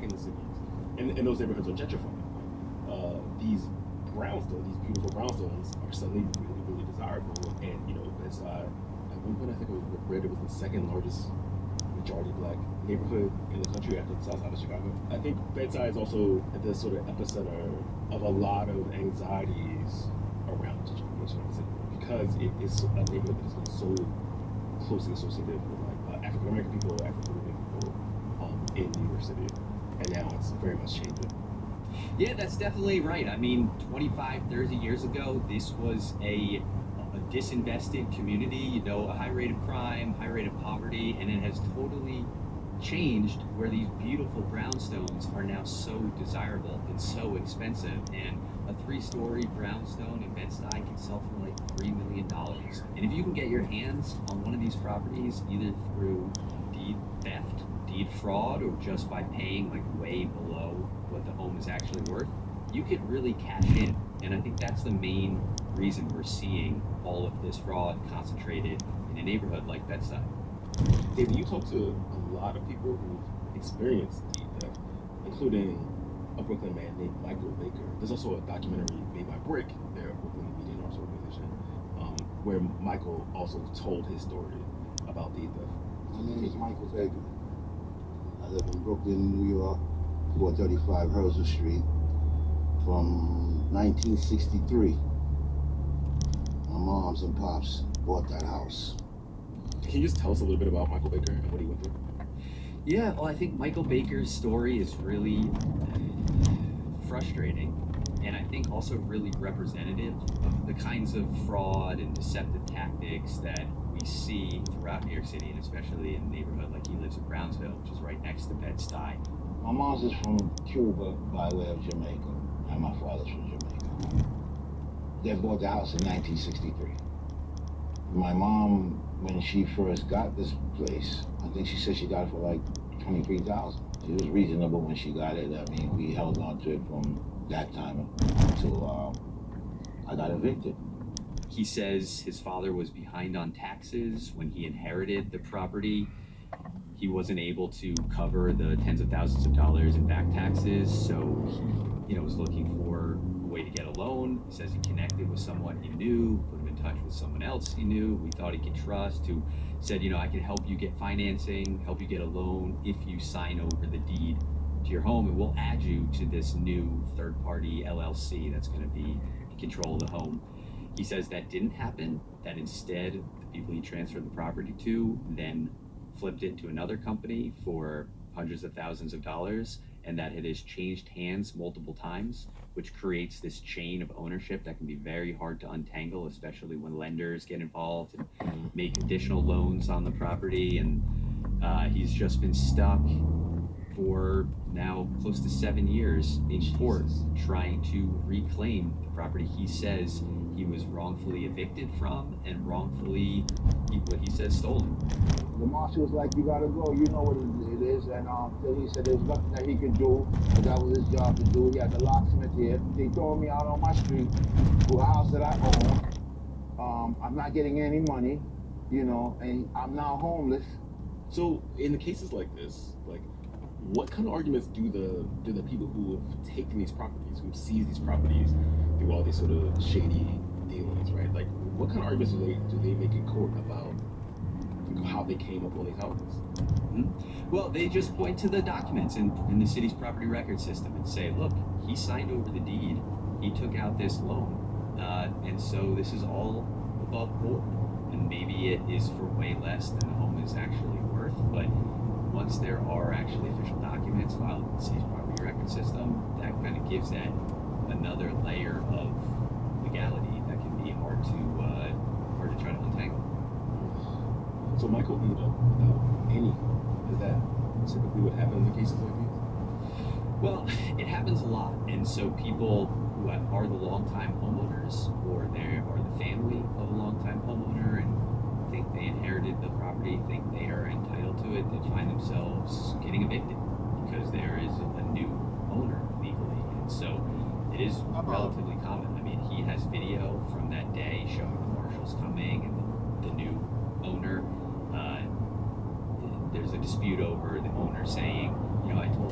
in the cities, and those neighborhoods are gentrified. These brownstones, these beautiful brownstones, are suddenly really, really desirable. And Bed-Stuy, at one point I think I read it was the second largest majority black neighborhood in the country after the south side of Chicago. I think Bed-Stuy is also at the sort of epicenter of a lot of anxieties around gentrification because it is a neighborhood that has been so closely associated with like African American people, African Caribbean people in New York City, and now it's very much changing. Yeah, that's definitely right. I mean, 25, 30 years ago, this was a disinvested community, a high rate of crime, high rate of poverty, and it has totally changed where these beautiful brownstones are now so desirable and so expensive. And a 3-story brownstone in Bed-Stuy can sell for like $3 million. And if you can get your hands on one of these properties, either through deed theft, deed fraud, or just by paying like way below what the home is actually worth, you could really cash in. And I think that's the main reason we're seeing all of this fraud concentrated in a neighborhood like Bed-Stuy. David, you talk to a lot of people who've experienced deed theft, including a Brooklyn man named Michael Baker. There's also a documentary made by Brick, their Brooklyn Media and Arts organization, where Michael also told his story about deed theft. My name is Michael Baker. I live in Brooklyn, New York, 435 Herzl Street, from 1963. My moms and pops bought that house. Can you just tell us a little bit about Michael Baker and what he went through? Yeah, well, I think Michael Baker's story is really frustrating, and I think also really representative of the kinds of fraud and deceptive tactics that we see throughout New York City, and especially in a neighborhood like he lives in Brownsville, which is right next to Bed-Stuy. My mom's is from Cuba by way of Jamaica, and my father's from Jamaica. They bought the house in 1963. My mom, when she first got this place, I think she said she got it for like $23,000. It was reasonable when she got it. I mean, we held on to it from that time until I got evicted. He says his father was behind on taxes when he inherited the property. He wasn't able to cover the tens of thousands of dollars in back taxes, so he, was looking for a way to get a loan. He says he connected with someone he knew, put him in touch with someone else he knew, we thought he could trust, who said, I can help you get financing, help you get a loan if you sign over the deed to your home, and we'll add you to this new third-party LLC that's going to be in control of the home. He says that didn't happen, that instead the people he transferred the property to then flipped it to another company for hundreds of thousands of dollars, and that it has changed hands multiple times, which creates this chain of ownership that can be very hard to untangle, especially when lenders get involved and make additional loans on the property. And he's just been stuck for now close to 7 years in court trying to reclaim the property he says he was wrongfully evicted from and wrongfully, what he says, stolen. The marshal was like, you gotta go, you know what it is, and then he said there was nothing that he could do, but that was his job to do. He had the locksmith here. They throw me out on my street to a house that I own. I'm not getting any money, and I'm now homeless. So in cases like this, what kind of arguments do the people who have taken these properties, who have seized these properties through all these sort of shady dealings, right? Like, what kind of arguments do they make in court about how they came up on these houses? Mm-hmm. Well, they just point to the documents in the city's property record system and say, look, he signed over the deed, he took out this loan, and so this is all above board. And maybe it is for way less than the home is actually worth, but once there are actually official documents filed in the city's property record system, that kind of gives that another layer of legality that can be hard to try to untangle. So Michael ended up without any. Is that typically what happens in cases like these? Well, it happens a lot, and so people who are the longtime homeowners, or they are the family of a longtime homeowner, and think they inherited the property, think they are entitled to it, they find themselves getting evicted because there is a new owner legally. And so it is relatively common. I mean, he has video from that day showing the marshals coming and the new owner. There's a dispute over the owner saying, I told